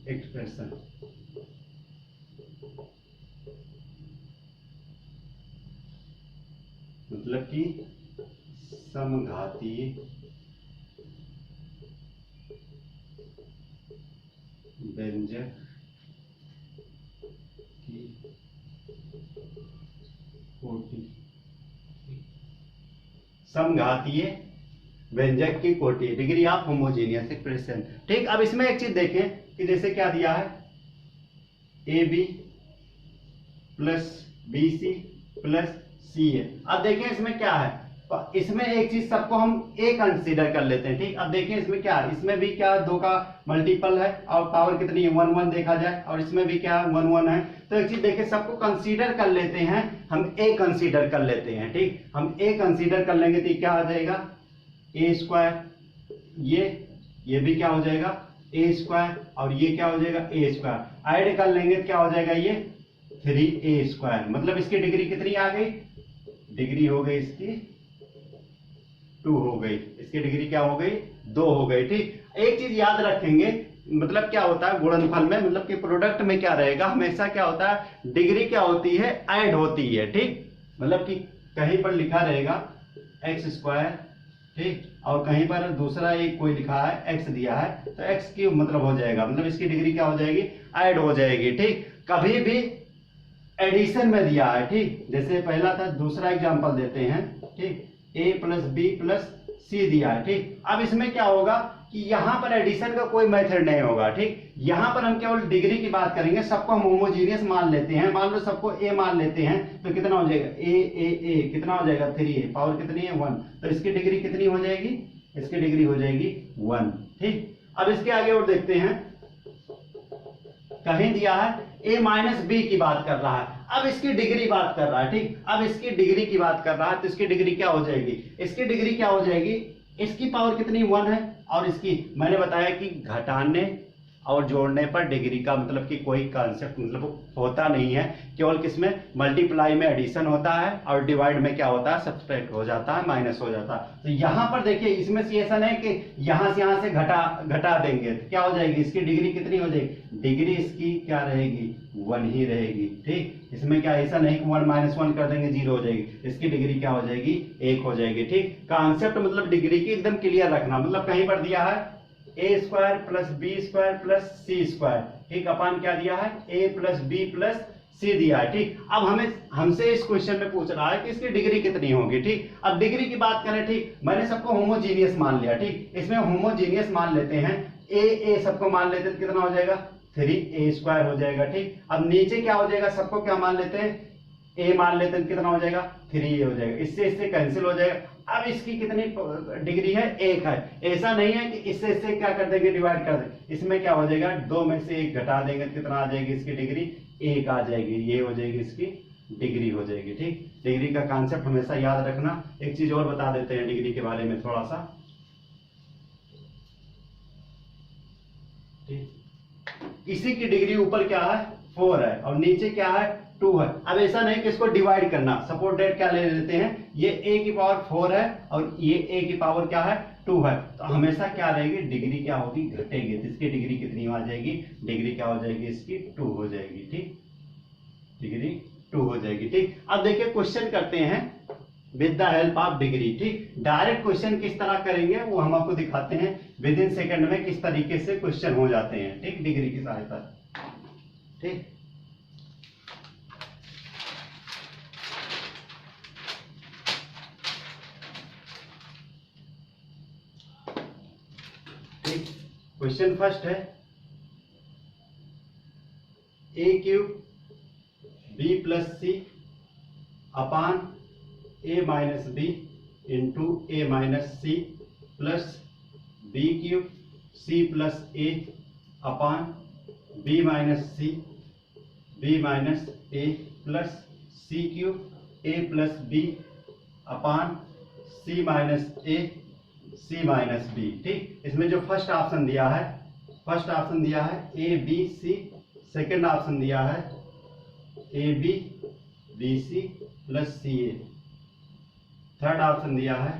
एक्सप्रेशन, मतलब कि समघातीय व्यंजक की कोटि, समघातीय व्यंजक की कोटि, डिग्री ऑफ होमोजीनियस एक्सप्रेशन। ठीक, अब इसमें एक चीज देखें कि जैसे क्या दिया है, AB plus BC plus CA। अब देखें इसमें क्या है, तो इसमें एक चीज सबको हम ए कंसीडर कर लेते हैं, ठीक। अब देखिए इसमें क्या है, इसमें भी क्या 2 का मल्टीपल है और पावर कितनी है 1 1 देखा जाए, और इसमें भी क्या 1 1 है। तो एक चीज देखिए सबको कंसीडर कर लेते हैं, हम ए कंसीडर कर लेते हैं, ठीक। हम ए कंसीडर कर लेंगे तो क्या आ जाएगा ए स्क्वायर, ये भी क्या हो जाएगा ए स्क्वायर, और ये क्या हो जाएगा ए स्क्वायर। ऐड कर लेंगे तो क्या हो जाएगा ये 3a स्क्वायर। मतलब इसकी डिग्री कितनी आ गई, डिग्री हो गई इसकी 2 हो गई, इसकी डिग्री क्या हो गई 2 हो गई, ठीक। एक चीज याद रखेंगे, मतलब क्या होता है गुणनफल में, मतलब कि प्रोडक्ट में क्या रहेगा हमेशा, क्या होता है डिग्री क्या होती है ऐड होती है, ठीक। मतलब कि कहीं पर लिखा रहेगा एक्स स्क्वायर, ठीक, और कहीं पर दूसरा एक कोई लिखा है एक्स दिया है, तो एक्स क्यूब मतलब हो जाएगा, मतलब इसकी डिग्री क्या हो जाएगी ऐड हो जाएगी, ठीक। कभी भी एडिशन में दिया है, ठीक, जैसे पहला था, दूसरा एग्जांपल देते हैं, ठीक, a plus B plus C दिया है, ठीक। अब इसमें क्या होगा कि यहां पर एडिशन का कोई मेथड नहीं होगा, ठीक। यहां पर हम केवल डिग्री की बात करेंगे, सबको हम होमोजीनियस मान लेते हैं, मान लो सबको a मान लेते हैं, तो कितना हो जाएगा a कितना हो जाएगा 3a, पावर कितनी है 1, तो इसकी डिग्री कितनी हो जाएगी, इसकी डिग्री हो जाएगी 1, ठीक। अब इसके आगे और देखते हैं, कहीं दिया है a माइनस बी की बात कर रहा है, अब इसकी डिग्री बात कर रहा है, ठीक। अब इसकी डिग्री की बात कर रहा है, तो इसकी डिग्री क्या हो जाएगी, इसकी डिग्री क्या हो जाएगी, इसकी पावर कितनी 1 है, और इसकी मैंने बताया कि घटाने और जोड़ने पर डिग्री का मतलब कि कोई कॉन्सेप्ट मतलब होता नहीं है, केवल किसमें मल्टीप्लाई में एडिशन होता है और डिवाइड में क्या होता है सब्सट्रैक्ट हो जाता है, माइनस हो जाता है। तो यहाँ पर देखिए इसमें से ऐसा नहीं कि यहाँ से घटा देंगे तो क्या हो जाएगी, इसकी डिग्री कितनी हो जाएगी, डिग्री इसकी क्या रहेगी 1 ही रहेगी, ठीक। इसमें क्या ऐसा नहीं कि 1 माइनस 1 कर देंगे 0 हो जाएगी, इसकी डिग्री क्या हो जाएगी 1 हो जाएगी, ठीक। कॉन्सेप्ट मतलब डिग्री की एकदम क्लियर रखना, मतलब कहीं पर दिया है A square plus B square plus C square, ठीक, अपान क्या दिया है ए प्लस बी प्लस सी दिया है, ठीक। अब हमसे इस क्वेश्चन में पूछ रहा है कि इसकी डिग्री कितनी होगी, ठीक। अब डिग्री की बात करें, ठीक, मैंने सबको होमोजीनियस मान लिया, ठीक। इसमें होमोजीनियस मान लेते हैं, ए सबको मान लेते हैं, कितना हो जाएगा 3a स्क्वायर हो जाएगा, ठीक। अब नीचे क्या हो जाएगा, सबको क्या मान लेते हैं a मान लेते हैं, कितना हो जाएगा 3a हो जाएगा, इससे कैंसिल हो जाएगा। अब इसकी कितनी डिग्री है 1 है, ऐसा नहीं है कि इससे क्या कर देंगे डिवाइड कर देंगे, इसमें क्या हो जाएगा 2 में से 1 घटा देंगे, कितना आ जाएगी इसकी डिग्री 1 आ जाएगी, ये हो जाएगी इसकी डिग्री हो जाएगी, ठीक। डिग्री का कॉन्सेप्ट हमेशा याद रखना। एक चीज और बता देते हैं डिग्री के बारे में थोड़ा सा, ठीक। इसी की डिग्री ऊपर क्या है 4 है और नीचे क्या है 2 है। अब ऐसा नहीं कि इसको डिवाइड करना, सपोज डेट क्या ले लेते हैं, ये a की पावर 4 है और ये a की पावर क्या है 2 है, तो हमेशा क्या रहेगी डिग्री क्या होगी घटेगी, तो इसकी डिग्री कितनी आ जाएगी, डिग्री क्या हो जाएगी इसकी 2 हो जाएगी, ठीक, डिग्री 2 हो जाएगी, ठीक। अब देखिए क्वेश्चन करते हैं with the help of degree, ठीक। डायरेक्ट क्वेश्चन किस तरह करेंगे वो हम आपको दिखाते हैं, विद इन सेकंड में किस तरीके से क्वेश्चन हो जाते हैं, ठीक, डिग्री की सहायता, ठीक। क्वेश्चन फर्स्ट है a cube b plus c upon a minus b into a minus c plus b cube c plus a upon b minus c b minus a plus c cube a plus b upon c minus a c minus b, ठीक। इसमें जो first option दिया है, first option दिया है a b c, second option दिया है a b b c plus c a, third option दिया है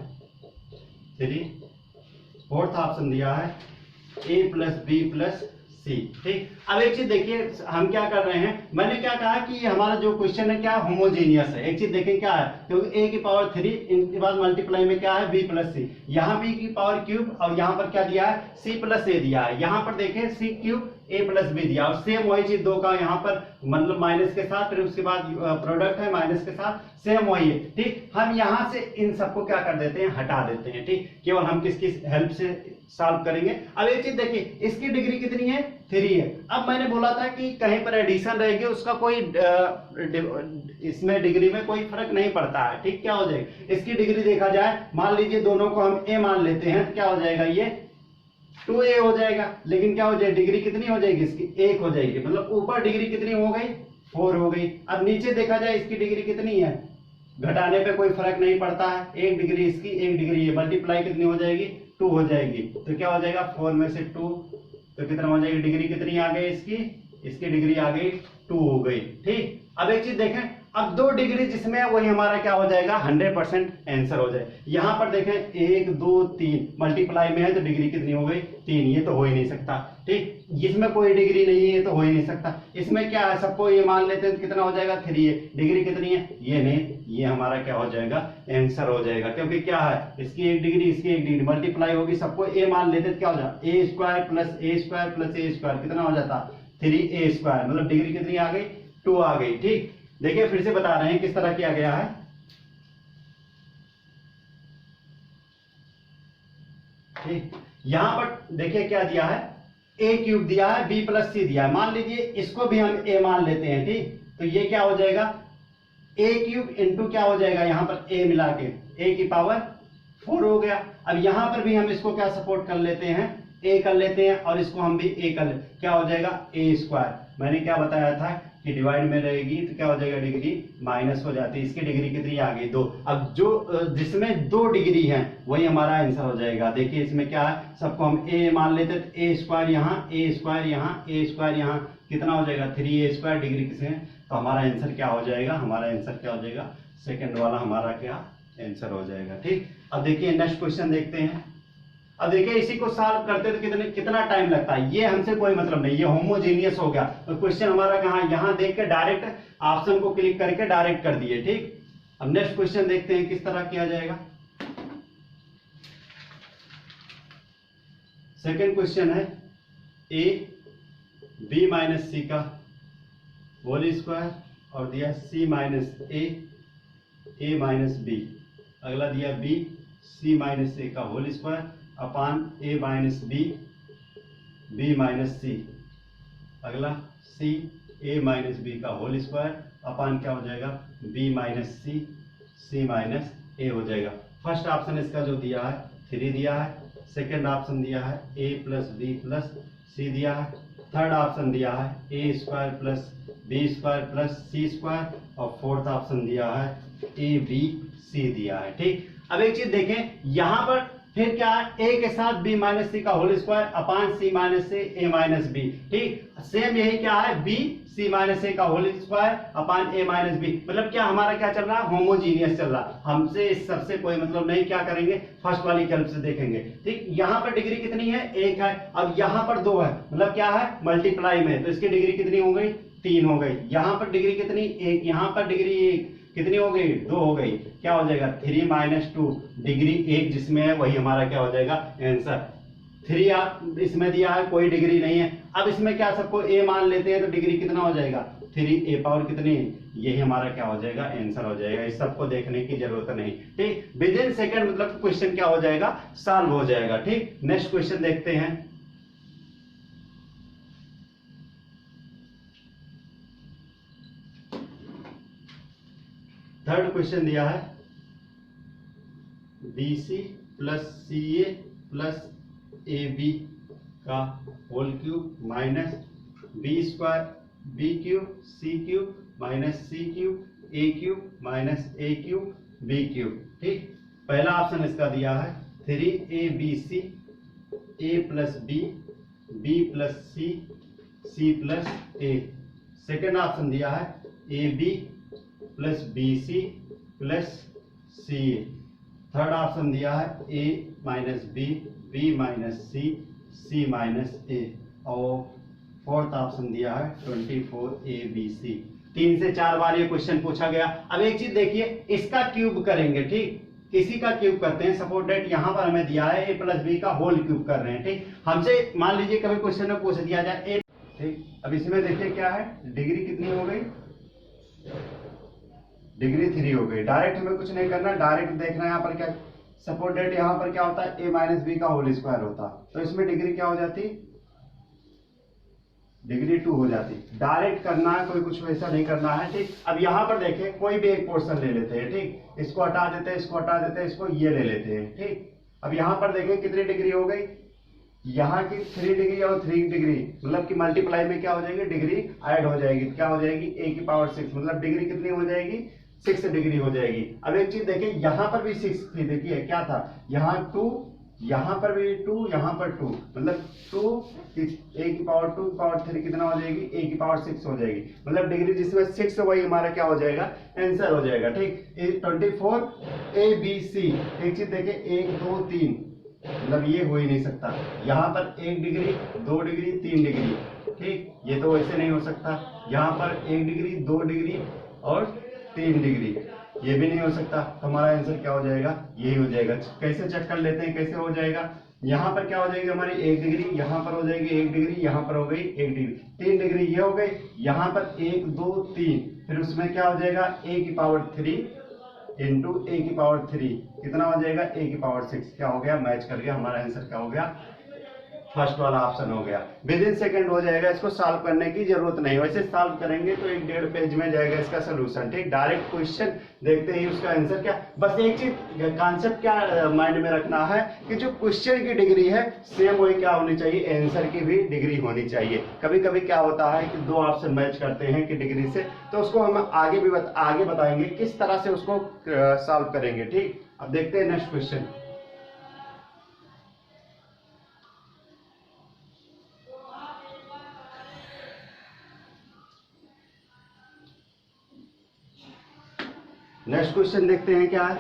3, फोर्थ ऑप्शन दिया है ए प्लस बी प्लस सी, ठीक। अब एक चीज देखिए हम क्या कर रहे हैं, मैंने क्या कहा कि हमारा जो क्वेश्चन है क्या होमोजीनियस है। एक चीज देखें क्या है, क्योंकि a की पावर 3 इनके बाद मल्टीप्लाई में क्या है b प्लस सी, यहाँ b की पावर क्यूब और यहाँ पर क्या दिया है c प्लस a दिया है, यहाँ पर देखें c क्यूब ए प्लस बी दिया, और सेम वही चीज दो का यहाँ पर मतलब माइनस के साथ, फिर उसके बाद प्रोडक्ट है माइनस के साथ, सेम वही है। ठीक, हम यहाँ से इन सबको क्या कर देते हैं, हटा देते हैं। ठीक, केवल हम किसकी हेल्प से सॉल्व करेंगे। अब एक चीज देखिए, इसकी डिग्री कितनी है, 3 है। अब मैंने बोला था कि कहीं पर एडिशन रहेगी उसका कोई इसमें डिग्री में कोई फर्क नहीं पड़ता है। ठीक, क्या हो जाएगा, इसकी डिग्री देखा जाए, मान लीजिए दोनों को हम ए मान लेते हैं, तो क्या हो जाएगा, ये 2a हो जाएगा। लेकिन क्या हो जाएगी, डिग्री कितनी हो जाएगी, इसकी 1 हो जाएगी। मतलब ऊपर डिग्री कितनी हो गई, 4 हो गई। अब नीचे देखा जाए इसकी डिग्री कितनी है, घटाने पे कोई फर्क नहीं पड़ता है, 1 डिग्री इसकी 1 डिग्री है, मल्टीप्लाई कितनी हो जाएगी, 2 हो जाएगी। तो क्या हो जाएगा, 4 में से 2 तो कितना हो जाएगी, डिग्री कितनी आ गई इसकी डिग्री आ गई 2 हो गई। ठीक, अब एक चीज देखें, अब 2 डिग्री जिसमें वही हमारा क्या हो जाएगा, 100% आंसर हो जाए। यहां पर देखें 1 2 3 मल्टीप्लाई में है तो डिग्री कितनी हो गई, 3, ये तो हो ही नहीं सकता। ठीक, इसमें कोई डिग्री नहीं है, ये तो हो ही नहीं सकता। इसमें क्या है, सबको ये मान लेते हैं तो कितना हो जाएगा, 3 है। डिग्री कितनी है, ये नहीं, ये हमारा क्या हो जाएगा, आंसर हो जाएगा। क्योंकि क्या है, इसकी 1 डिग्री इसकी 1 डिग्री मल्टीप्लाई होगी, सबको ए मान लेते तो क्या हो जाएगा, A square plus A square plus A square कितना हो जाता, 3a स्क्वायर। मतलब डिग्री कितनी आ गई, 2 आ गई। ठीक, देखिए फिर से बता रहे हैं किस तरह किया गया है। ठीक, यहां पर देखिए क्या दिया है, a क्यूब दिया है, b प्लस सी दिया है। मान लीजिए इसको भी हम a मान लेते हैं। ठीक, तो ये क्या हो जाएगा, a क्यूब इंटू क्या हो जाएगा, यहां पर a मिला के a की पावर 4 हो गया। अब यहां पर भी हम इसको क्या सपोर्ट कर लेते हैं, a कर लेते हैं, और इसको हम भी a कर लेते, क्या हो जाएगा, a स्क्वायर। मैंने क्या बताया था कि डिवाइड में रहेगी तो क्या हो जाएगा, डिग्री माइनस हो जाती है। इसकी डिग्री कितनी आ गई, 2। अब जो जिसमें 2 डिग्री है वही हमारा आंसर हो जाएगा। देखिए इसमें क्या है, सबको हम a मान लेते तो a स्क्वायर यहाँ, a स्क्वायर यहाँ, a स्क्वायर यहाँ, कितना हो जाएगा, 3a स्क्वायर। डिग्री किसे है, तो हमारा आंसर क्या हो जाएगा, हमारा आंसर क्या हो जाएगा, सेकेंड वाला हमारा क्या आंसर हो जाएगा। ठीक, अब देखिए नेक्स्ट क्वेश्चन देखते हैं। अब देखिए इसी को सॉल्व करते तो कितना टाइम लगता है, ये हमसे कोई मतलब नहीं, ये होमोजेनियस हो गया। तो क्वेश्चन हमारा कहाँ, यहाँ देख के डायरेक्ट ऑप्शन को क्लिक करके डायरेक्ट कर दिए। ठीक, अब नेक्स्ट क्वेश्चन देखते हैं किस तरह किया जाएगा। सेकंड क्वेश्चन है a b माइनस सी का होल स्क्वायर, और दिया c minus a minus b। अगला दिया b c माइनस a का whole square upon a minus b minus C. अगला c a माइनस b का होल स्क्वायर अपान क्या हो जाएगा, b minus c minus a हो जाएगा। फर्स्ट ऑप्शन इसका जो दिया है 3 दिया है, सेकंड ऑप्शन दिया है a plus b plus c दिया है, थर्ड ऑप्शन दिया है a square plus b square plus c square, और फोर्थ ऑप्शन दिया है a b c दिया है। ठीक, अब एक चीज देखें, यहां पर फिर क्या है, a के साथ b माइनस सी का whole square upon c minus से a माइनस बी। ठीक, सेम यही क्या है, b c माइनस a का whole square upon a minus b. मतलब क्या हमारा क्या चल रहा है, होमोजीनियस चल रहा है। हमसे इस सबसे कोई मतलब नहीं, क्या करेंगे, फर्स्ट वाली हेल्प से देखेंगे। ठीक, यहाँ पर डिग्री कितनी है, 1 है। अब यहाँ पर 2 है, मतलब क्या है, मल्टीप्लाई में, तो इसकी डिग्री कितनी हो गई, 3 हो गई। यहाँ पर डिग्री कितनी, 1, यहाँ पर डिग्री 1 कितनी हो गई, 2 हो गई। क्या हो जाएगा, 3 माइनस 2, डिग्री 1 जिसमें है वही हमारा क्या हो जाएगा, आंसर। 3 आप इसमें दिया है, कोई डिग्री नहीं है। अब इसमें क्या सबको a मान लेते हैं तो डिग्री कितना हो जाएगा, 3a पावर कितनी, यही हमारा क्या हो जाएगा, आंसर हो जाएगा। इस सबको देखने की जरूरत नहीं। ठीक, विद इन सेकंड मतलब क्वेश्चन क्या हो जाएगा, सॉल्व हो जाएगा। ठीक, नेक्स्ट क्वेश्चन देखते हैं। थर्ड क्वेश्चन दिया है BC plus CA plus AB का whole cube minus B square B cube C cube minus C cube A cube minus A cube B cube. ठीक, पहला ऑप्शन इसका दिया है 3ABC A plus B B plus C C plus A। Second option दिया है AB plus BC plus CA। Third option दिया है A minus B B minus C C minus A, और फोर्थ ऑप्शन दिया है 24ABC। 3 से 4 बार ये question पूछा गया। अब एक चीज देखिए, इसका क्यूब करेंगे। ठीक, किसी का क्यूब करते हैं, सपोज डेट यहाँ पर हमें दिया है a प्लस बी का होल क्यूब कर रहे हैं। ठीक, हमसे मान लीजिए कभी क्वेश्चन में पूछ दिया जाए ठीक, अब इसमें देखिए क्या है, डिग्री कितनी हो गई, डिग्री 3 हो गई। डायरेक्ट हमें कुछ नहीं करना, डायरेक्ट देखना है यहाँ पर क्या सपोर्टेड, यहाँ पर क्या होता है a माइनस बी का होल स्क्वायर होता, तो इसमें डिग्री क्या हो जाती, डिग्री 2 हो जाती। डायरेक्ट करना है, कोई कुछ वैसा नहीं करना है। ठीक, अब यहाँ पर देखें कोई भी एक पोर्शन ले लेते हैं। ठीक, इसको हटा देते हैं, इसको हटा देते हैं, इसको ये ले लेते हैं। ठीक, अब यहाँ पर देखें कितनी डिग्री हो गई, यहाँ की 3 डिग्री और 3 डिग्री, मतलब कि मल्टीप्लाई में क्या हो जाएगी, डिग्री ऐड हो जाएगी, क्या हो जाएगी a की पावर 6, मतलब डिग्री कितनी हो जाएगी, 6 डिग्री हो जाएगी। अब एक चीज देखिए, यहाँ पर भी 6 थी, देखिए क्या था, यहाँ 2, यहाँ पर भी 2, यहाँ पर 2, मतलब 2 a की पावर 2 पावर 3 कितना हो जाएगी, a की पावर 6 हो जाएगी, मतलब डिग्री जिसमें 6 है वही हमारा क्या हो जाएगा, आंसर हो जाएगा। ठीक, 24 ABC। एक चीज देखिए 1 2 3, मतलब ये हो ही नहीं सकता, यहाँ पर 1 डिग्री 2 डिग्री 3 डिग्री। ठीक, ये तो वैसे नहीं हो सकता, यहाँ पर 1 डिग्री 2 डिग्री और 3 डिग्री, ये भी नहीं हो सकता, तो हमारा आंसर क्या हो जाएगा, यही हो जाएगा। कैसे चेक कर लेते हैं, कैसे हो जाएगा, यहाँ पर क्या हो जाएगी हमारी 1 डिग्री, यहाँ पर हो जाएगी 1 डिग्री, यहाँ पर हो गई 1 डिग्री, 3 डिग्री ये हो गई, यहाँ पर 1 2 3, फिर उसमें क्या हो जाएगा a की पावर 3 इंटू a की पावर 3 कितना हो जाएगा, a की पावर 6, क्या हो गया, मैच कर गया, हमारा आंसर क्या हो गया, फर्स्ट वाला ऑप्शन हो गया। विद इन सेकंड हो जाएगा, इसको सॉल्व करने की जरूरत नहीं, वैसे सॉल्व करेंगे तो 1.5 पेज में जाएगा इसका सोल्यूशन। ठीक, डायरेक्ट क्वेश्चन देखते ही उसका आंसर क्या, बस एक चीज कॉन्सेप्ट क्या माइंड में रखना है कि जो क्वेश्चन की डिग्री है सेम वही क्या होनी चाहिए, आंसर की भी डिग्री होनी चाहिए। कभी कभी क्या होता है कि 2 ऑप्शन मैच करते हैं कि डिग्री से, तो उसको हम आगे भी आगे बताएंगे किस तरह से उसको सॉल्व करेंगे। ठीक, अब देखते हैं नेक्स्ट क्वेश्चन। नेक्स्ट क्वेश्चन देखते हैं क्या है।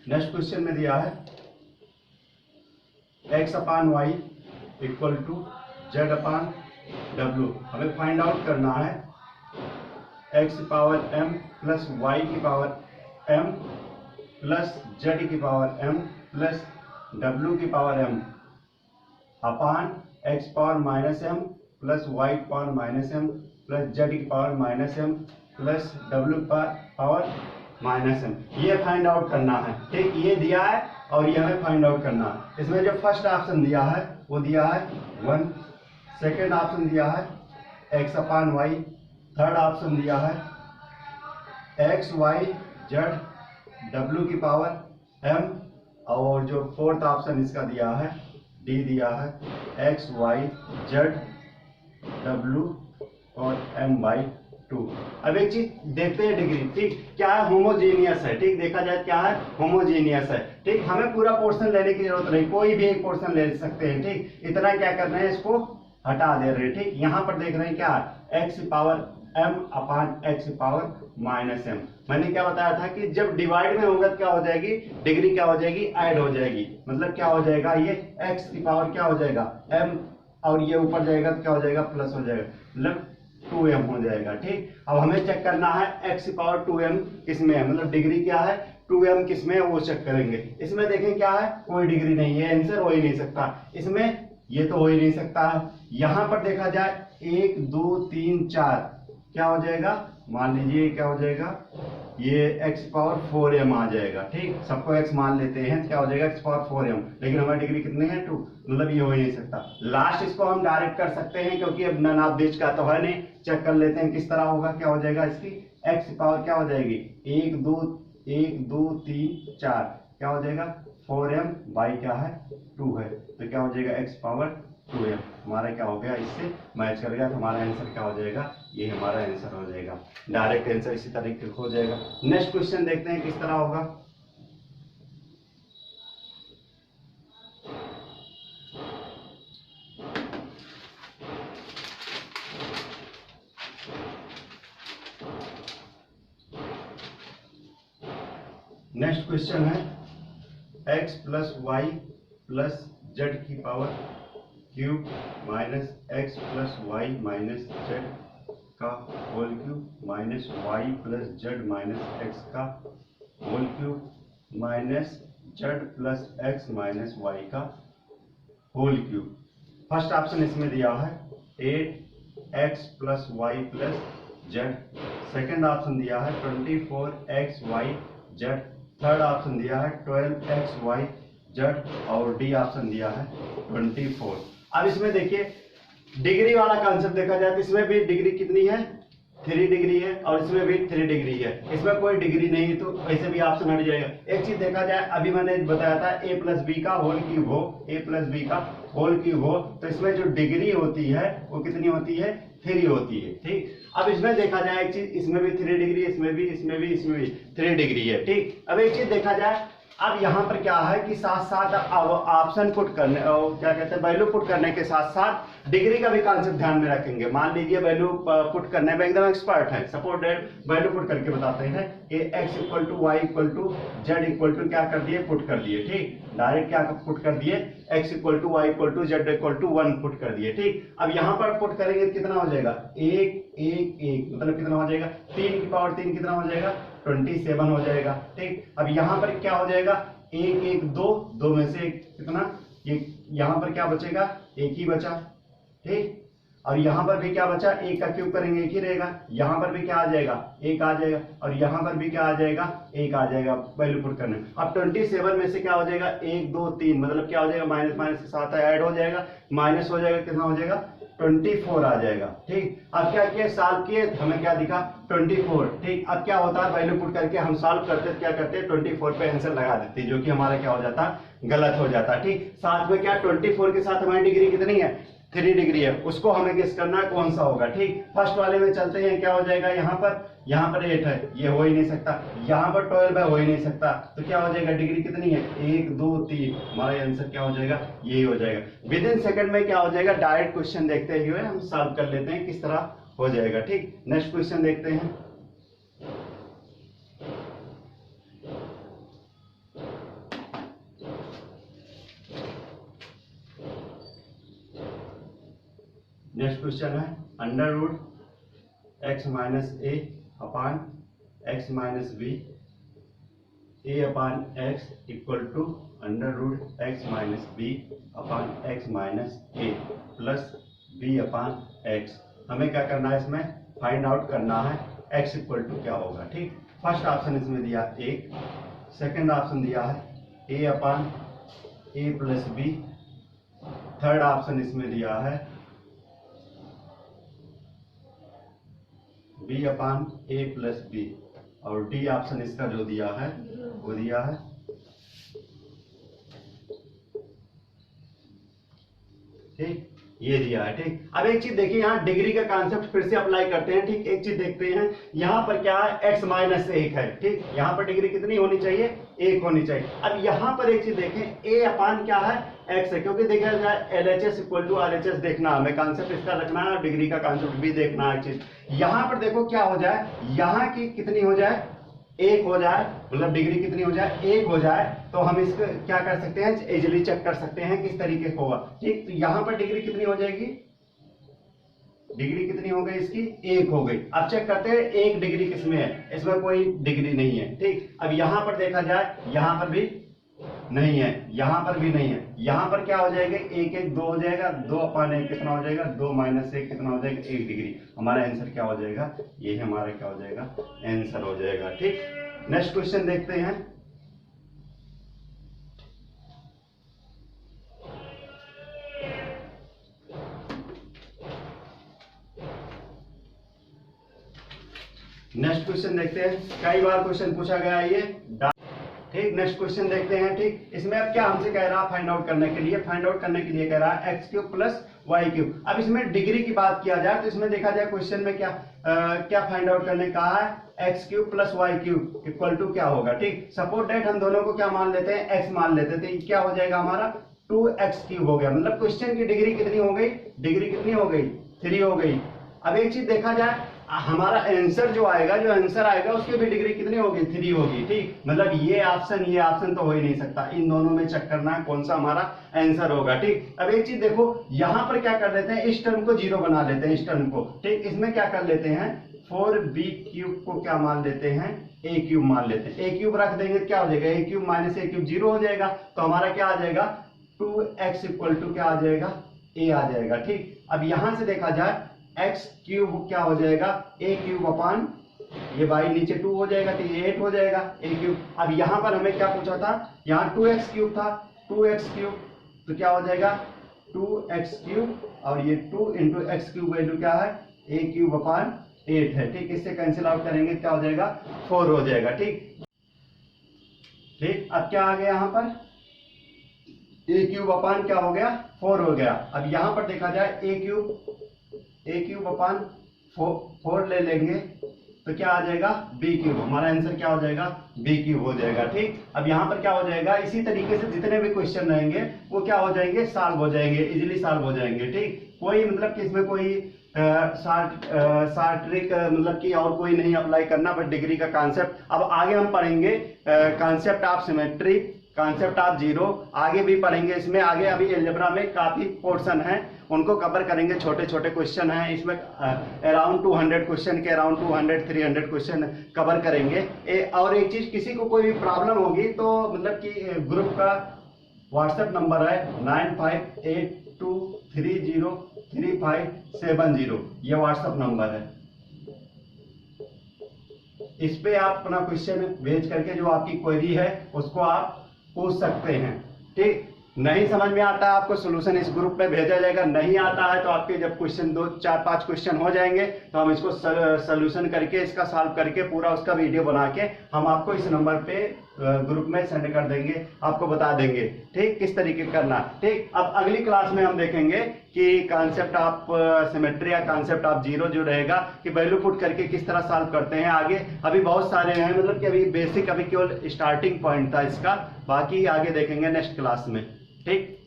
नेक्स्ट क्वेश्चन में दिया है x upon Y equal to Z upon W. हमें फाइंड आउट करना है x की पावर m प्लस वाई की पावर m प्लस जेड की पावर m प्लस डब्ल्यू की power m upon x power minus m plus Y power minus m plus Z की power minus m plus W power minus m, ये find out करना है। ठीक, ये दिया है और ये हमें फाइंड आउट करना है। इसमें जो फर्स्ट ऑप्शन दिया है वो दिया है 1, सेकेंड ऑप्शन दिया है x upon Y, third option दिया है x वाई जेड डब्ल्यू की पावर m, और जो फोर्थ ऑप्शन इसका दिया है डी दिया है x वाई जेड डब्ल्यू और m बाई 2। अब एक चीज देखते हैं डिग्री। ठीक, क्या है, होमोजेनियस है। ठीक, देखा जाए क्या है, होमोजेनियस है। ठीक, हमें पूरा पोर्शन लेने की जरूरत नहीं, कोई भी एक पोर्शन ले सकते हैं। ठीक, इतना क्या करना है, इसको हटा दे रहे हैं। ठीक, यहाँ पर देख रहे हैं क्या है, x power m upon x power minus m। मैंने क्या बताया था कि जब डिवाइड में होगा क्या हो जाएगी, डिग्री क्या हो जाएगी, ऐड हो जाएगी, मतलब क्या हो जाएगा, ये x की पावर क्या हो जाएगा m और ये ऊपर जाएगा तो क्या हो जाएगा, प्लस हो जाएगा, मतलब 2m हो जाएगा। ठीक, अब हमें चेक करना है x पावर 2m किसमें है, मतलब डिग्री क्या है 2m किसमें है वो चेक करेंगे। इसमें देखें क्या है, कोई डिग्री नहीं है, आंसर हो ही नहीं सकता, इसमें ये तो हो ही नहीं सकता है। यहाँ पर देखा जाए 1 2 3 4 क्या हो जाएगा, मान लीजिए क्या हो जाएगा, ये x पावर 4m आ जाएगा। ठीक, सबको x मान लेते हैं, क्या हो जाएगा x पावर 4m, लेकिन हमारी डिग्री कितनी है 2, मतलब ये हो ही नहीं सकता। लास्ट इसको हम डायरेक्ट कर सकते हैं क्योंकि अब नन ऑफ दिस का तो है नहीं, चेक कर लेते हैं किस तरह होगा। क्या हो जाएगा, इसकी x पावर क्या हो जाएगी 1 2 3 4, क्या हो जाएगा 4m बाई क्या है 2 है, तो क्या हो जाएगा x पावर 2m, हमारा क्या हो गया, इससे मैच कर गया, तो हमारा आंसर क्या हो जाएगा, ये हमारा आंसर हो जाएगा। डायरेक्ट आंसर इसी तरीके से हो जाएगा। नेक्स्ट क्वेश्चन देखते हैं किस तरह होगा। नेक्स्ट क्वेश्चन है x plus Y plus Z की power cube minus x plus Y minus Z का whole cube minus Y plus Z minus X का whole cube minus Z plus X minus Y का whole cube. First option इसमें दिया है 8x plus Y plus Z, second option दिया है 24x Y Z, third option दिया है 12x Y Z और डी ऑप्शन दिया है 24। अब इसमें देखिए डिग्री वाला कॉन्सेप्ट देखा जाए तो इसमें भी डिग्री कितनी है 3 डिग्री है और इसमें भी 3 डिग्री है, इसमें कोई डिग्री नहीं है तो ऐसे भी ऑप्शन हट जाएगा। एक चीज देखा जाए अभी मैंने बताया था a प्लस बी का होल क्यूब हो, a प्लस बी का होल क्यूब हो तो इसमें जो डिग्री होती है वो कितनी होती है 3 होती है। ठीक, अब इसमें देखा जाए एक चीज, इसमें भी 3 डिग्री, इसमें भी 3 डिग्री है। ठीक, अब एक चीज देखा जाए, अब यहाँ पर क्या है कि साथ साथ ऑप्शन पुट करने और क्या कहते हैं वैल्यू पुट करने के साथ साथ डिग्री का भी कॉन्सेप्ट ध्यान में रखेंगे। मान लीजिए वैल्यू पुट करने में एकदम एक्सपर्ट है, सपोज दैट वैल्यू पुट करके बताते हैं कि x equal to y equal to z equal to क्या कर दिए पुट कर दिए। ठीक, डायरेक्ट क्या पुट कर दिए x equal to y equal to z equal to 1 put कर दिए। ठीक, अब यहाँ पर पुट करेंगे कितना हो जाएगा 1 1 1 मतलब कितना हो जाएगा 3 की पावर 3 कितना हो जाएगा 27 हो जाएगा। ठीक, अब यहाँ पर क्या हो जाएगा 1 1 2 2 में से कितना यहाँ पर क्या बचेगा 1 ही बचा। ठीक, और यहाँ पर भी क्या बचा 1 का क्यूब करेंगे 1 ही रहेगा, यहाँ पर भी क्या आ जाएगा 1 आ जाएगा और यहाँ पर भी क्या आ जाएगा 1 आ जाएगा वैल्यू पुट करने। अब 27 में से क्या हो जाएगा 1 2 3 मतलब क्या हो जाएगा माइनस माइनस के साथ ऐड हो जाएगा, माइनस हो जाएगा कितना हो जाएगा 24 आ जाएगा। ठीक, अब क्या किया सॉल्व किए हमें क्या दिखा 24। ठीक, अब क्या होता है वैल्यू पुट करके हम सॉल्व करते क्या करते 24 पे आंसर लगा देते जो कि हमारा क्या हो जाता गलत हो जाता। ठीक, साथ में क्या 24 के साथ हमारी डिग्री कितनी है 3 डिग्री है, उसको हमें गेस करना है कौन सा होगा। ठीक, फर्स्ट वाले में चलते हैं, क्या हो जाएगा यहाँ पर 8 है ये हो ही नहीं सकता, यहाँ पर 12 है हो ही नहीं सकता, तो क्या हो जाएगा डिग्री कितनी है 1 2 3, हमारा आंसर क्या हो जाएगा यही हो जाएगा। विद इन सेकंड में क्या हो जाएगा डायरेक्ट क्वेश्चन देखते हुए हम सॉल्व कर लेते हैं किस तरह हो जाएगा। ठीक, नेक्स्ट क्वेश्चन देखते हैं। नेक्स्ट क्वेश्चन है under root x minus a upon x minus b a upon x equal to under root x minus b upon x minus a plus b upon x। हमें क्या करना है इसमें find out करना है x equal to क्या होगा। ठीक, फर्स्ट ऑप्शन इसमें दिया 1, सेकंड ऑप्शन दिया है a upon a plus b, third option इसमें दिया है b upon a plus b और डी ऑप्शन इसका जो दिया है वो दिया है ठीक ये दिया है। ठीक, अब एक चीज देखिए यहाँ डिग्री का कॉन्सेप्ट फिर से अप्लाई करते हैं। ठीक, एक चीज देखते हैं यहाँ पर क्या है x माइनस 1 है। ठीक, यहाँ पर डिग्री कितनी होनी चाहिए 1 होनी चाहिए। अब यहाँ पर एक चीज देखें a अपान क्या है x है, क्योंकि देखा जाए LHS इक्वल टू RHS देखना हमें कॉन्सेप्ट इसका रखना है और डिग्री का कॉन्सेप्ट भी देखना है। चीज यहाँ पर देखो क्या हो जाए यहाँ की कितनी हो जाए 1 हो जाए, मतलब डिग्री कितनी हो जाए 1 हो जाए, तो हम इसको क्या कर सकते हैं इजीली चेक कर सकते हैं किस तरीके से होगा। ठीक, तो यहाँ पर डिग्री कितनी हो जाएगी डिग्री कितनी हो गई इसकी 1 हो गई। अब चेक करते हैं 1 डिग्री किसमें है, इसमें कोई डिग्री नहीं है। ठीक, अब यहाँ पर देखा जाए यहाँ पर भी नहीं है, यहाँ पर भी नहीं है, यहाँ पर क्या हो जाएगा 1 1 2 हो जाएगा, 2 अपान 1 कितना हो जाएगा 2 माइनस 1 कितना हो जाएगा 1 डिग्री। हमारा आंसर क्या हो जाएगा ये हमारा क्या हो जाएगा आंसर हो जाएगा। ठीक, नेक्स्ट क्वेश्चन देखते हैं। नेक्स्ट क्वेश्चन देखते हैं, कई बार क्वेश्चन पूछा गया है ये। ठीक, नेक्स्ट क्वेश्चन देखते हैं। ठीक, इसमें अब क्या हमसे कह रहा है फाइंड आउट करने के लिए कह रहा है x cube plus y cube. अब इसमें डिग्री की बात किया जाए तो इसमें देखा जाए क्वेश्चन में क्या फाइंड आउट करने कहा है x cube plus y cube equal to क्या होगा। ठीक, सपोज दैट हम दोनों को क्या मान लेते हैं x मान लेते थे, क्या हो जाएगा हमारा 2x क्यूब हो गया, मतलब क्वेश्चन की डिग्री कितनी हो गई 3 हो गई। अब एक चीज देखा जाए हमारा आंसर जो आएगा उसकी भी डिग्री कितनी होगी 3 होगी। ठीक, मतलब ये ऑप्शन तो हो ही नहीं सकता, इन दोनों में चेक करना है कौन सा हमारा आंसर होगा। ठीक, अब एक चीज देखो यहाँ पर क्या कर लेते हैं इस टर्म को 0 बना लेते हैं इस टर्म को। ठीक, इसमें क्या कर लेते हैं 4b क्यूब को क्या मान लेते हैं a क्यूब मान लेते हैं, a क्यूब रख देंगे क्या हो जाएगा a cube minus a cube 0 हो जाएगा, तो हमारा क्या आ जाएगा 2x इक्वल टू क्या आ जाएगा ए आ जाएगा। ठीक, अब यहां से देखा जाए एक्स क्यूब क्या हो जाएगा, ए क्यूब अपान ये बाई नीचे 2 हो जाएगा तो ये 8 हो जाएगा ए क्यूब। अब यहां पर हमें क्या पूछा था, यहाँ 2x क्यूब था, 2x क्यूब तो क्या हो जाएगा 2x क्यूब और ये 2 इंटू एक्स क्यूब वैल्यू क्या है ए क्यूब अपान 8 है। ठीक, इससे कैंसिल आउट करेंगे क्या हो जाएगा 4 हो जाएगा। ठीक, ठीक, अब क्या आ गया यहाँ पर ए क्यूब अपान क्या हो गया 4 हो गया। अब यहां पर देखा जाए ए क्यूब अपान 4 ले लेंगे तो क्या आ जाएगा बी क्यूब, हमारा आंसर क्या हो जाएगा बी क्यूब हो जाएगा। ठीक, अब यहाँ पर क्या हो जाएगा, इसी तरीके से जितने भी क्वेश्चन रहेंगे वो क्या हो जाएंगे सॉल्व हो जाएंगे, इजीली सॉल्व हो जाएंगे। ठीक, कोई मतलब कि इसमें कोई शार्ट ट्रिक मतलब कि और कोई नहीं अप्लाई करना, बट डिग्री का कॉन्सेप्ट अब आगे हम पढ़ेंगे, concept of symmetry, concept of zero आगे भी पढ़ेंगे। इसमें आगे अभी अलजेब्रा में काफी पोर्शन है उनको कवर करेंगे, छोटे छोटे क्वेश्चन हैं इसमें अराउंड 200 क्वेश्चन के अराउंड 200-300 क्वेश्चन कवर करेंगे। और एक चीज, किसी को कोई भी प्रॉब्लम होगी तो मतलब कि ग्रुप का व्हाट्सएप नंबर है 9582303570, ये व्हाट्सएप नंबर है। इस पे आप अपना क्वेश्चन भेज करके जो आपकी क्वेरी है उसको आप पूछ सकते हैं। ठीक, नहीं समझ में आता है आपको सोल्यूशन इस ग्रुप में भेजा जाएगा, नहीं आता है तो आपके जब क्वेश्चन 2 4 5 क्वेश्चन हो जाएंगे तो हम इसको सोल्यूशन करके इसका सॉल्व करके पूरा उसका वीडियो बना के हम आपको इस नंबर पे ग्रुप में सेंड कर देंगे, आपको बता देंगे ठीक किस तरीके करना। ठीक, अब अगली क्लास में हम देखेंगे कि कॉन्सेप्ट ऑफ सिमेट्री या कॉन्सेप्ट ऑफ जीरो जो रहेगा कि वैल्यू पुट करके किस तरह सॉल्व करते हैं। आगे अभी बहुत सारे हैं, मतलब कि अभी बेसिक अभी केवल स्टार्टिंग पॉइंट था इसका, बाकी आगे देखेंगे नेक्स्ट क्लास में। ठीक।